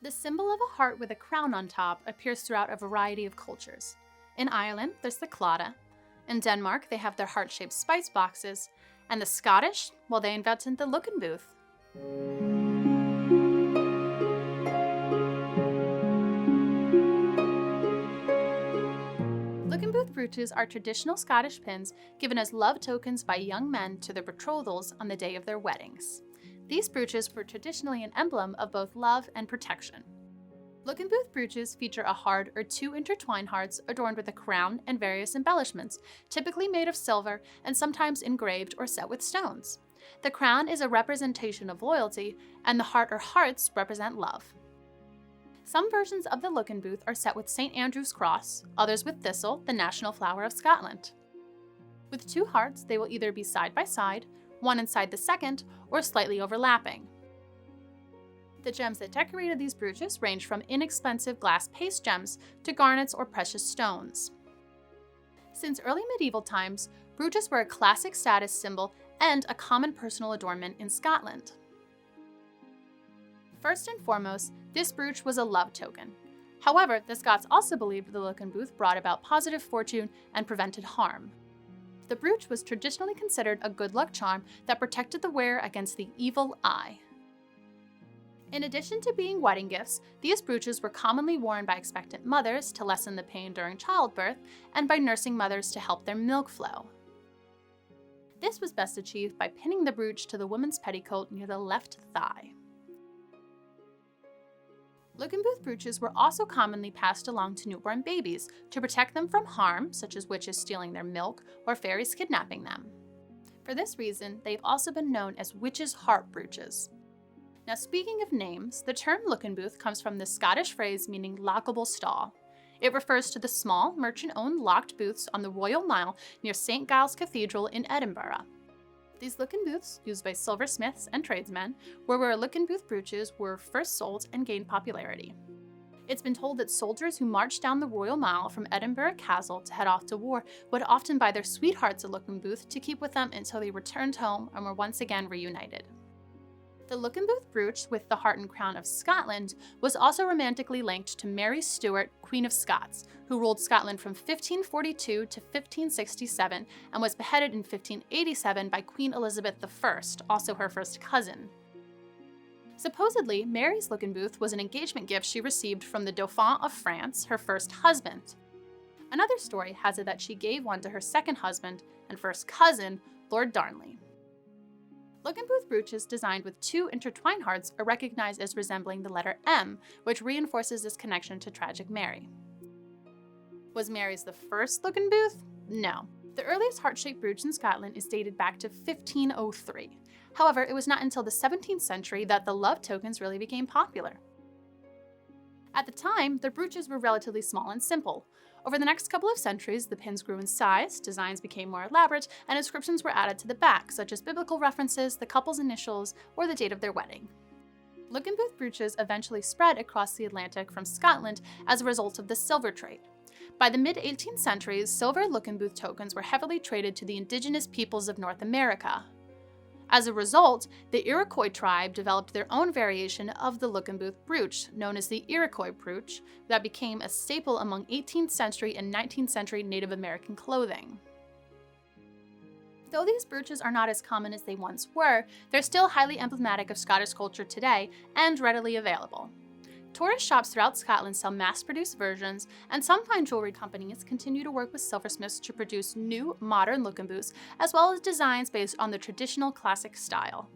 The symbol of a heart with a crown on top appears throughout a variety of cultures. In Ireland, there's the claddagh. In Denmark, they have their heart-shaped spice boxes. And the Scottish, well, they invented the Luckenbooth. Luckenbooth brooches are traditional Scottish pins given as love tokens by young men to their betrothals on the day of their weddings. These brooches were traditionally an emblem of both love and protection. Luckenbooth brooches feature a heart or two intertwined hearts adorned with a crown and various embellishments, typically made of silver and sometimes engraved or set with stones. The crown is a representation of loyalty, and the heart or hearts represent love. Some versions of the Luckenbooth are set with St. Andrew's cross, others with thistle, the national flower of Scotland. With two hearts, they will either be side by side, one inside the second, or slightly overlapping. The gems that decorated these brooches range from inexpensive glass paste gems to garnets or precious stones. Since early medieval times, brooches were a classic status symbol and a common personal adornment in Scotland. First and foremost, this brooch was a love token. However, the Scots also believed the Luckenbooth brought about positive fortune and prevented harm. The brooch was traditionally considered a good luck charm that protected the wearer against the evil eye. In addition to being wedding gifts, these brooches were commonly worn by expectant mothers to lessen the pain during childbirth and by nursing mothers to help their milk flow. This was best achieved by pinning the brooch to the woman's petticoat near the left thigh. Luckenbooth brooches were also commonly passed along to newborn babies to protect them from harm, such as witches stealing their milk or fairies kidnapping them. For this reason, they've also been known as witches' heart brooches. Now, speaking of names, the term Luckenbooth comes from the Scottish phrase meaning lockable stall. It refers to the small, merchant-owned locked booths on the Royal Mile near St. Giles Cathedral in Edinburgh. These Luckenbooths, used by silversmiths and tradesmen, were where Luckenbooth brooches were first sold and gained popularity. It's been told that soldiers who marched down the Royal Mile from Edinburgh Castle to head off to war would often buy their sweethearts a Luckenbooth to keep with them until they returned home and were once again reunited. The Luckenbooth brooch with the heart and crown of Scotland was also romantically linked to Mary Stuart, Queen of Scots, who ruled Scotland from 1542 to 1567 and was beheaded in 1587 by Queen Elizabeth I, also her first cousin. Supposedly, Mary's Luckenbooth was an engagement gift she received from the Dauphin of France, her first husband. Another story has it that she gave one to her second husband and first cousin, Lord Darnley. Luckenbooth brooches designed with two intertwined hearts are recognized as resembling the letter M, which reinforces this connection to tragic Mary. Was Mary's the first Luckenbooth? No. The earliest heart-shaped brooch in Scotland is dated back to 1503. However, it was not until the 17th century that the love tokens really became popular. At the time, the brooches were relatively small and simple. Over the next couple of centuries, the pins grew in size, designs became more elaborate, and inscriptions were added to the back, such as biblical references, the couple's initials, or the date of their wedding. Luckenbooth brooches eventually spread across the Atlantic from Scotland as a result of the silver trade. By the mid-18th century, silver Luckenbooth tokens were heavily traded to the indigenous peoples of North America. As a result, the Iroquois tribe developed their own variation of the Luckenbooth brooch, known as the Iroquois brooch, that became a staple among 18th century and 19th century Native American clothing. Though these brooches are not as common as they once were, they're still highly emblematic of Scottish culture today and readily available. Tourist shops throughout Scotland sell mass-produced versions, and some fine jewelry companies continue to work with silversmiths to produce new, modern Luckenbooths, as well as designs based on the traditional classic style.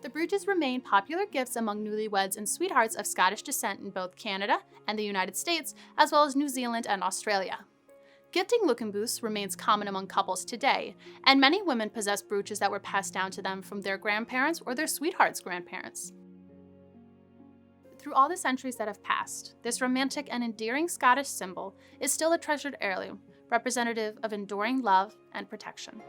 The brooches remain popular gifts among newlyweds and sweethearts of Scottish descent in both Canada and the United States, as well as New Zealand and Australia. Gifting Luckenbooths remains common among couples today, and many women possess brooches that were passed down to them from their grandparents or their sweethearts' grandparents. Through all the centuries that have passed, this romantic and endearing Scottish symbol is still a treasured heirloom, representative of enduring love and protection.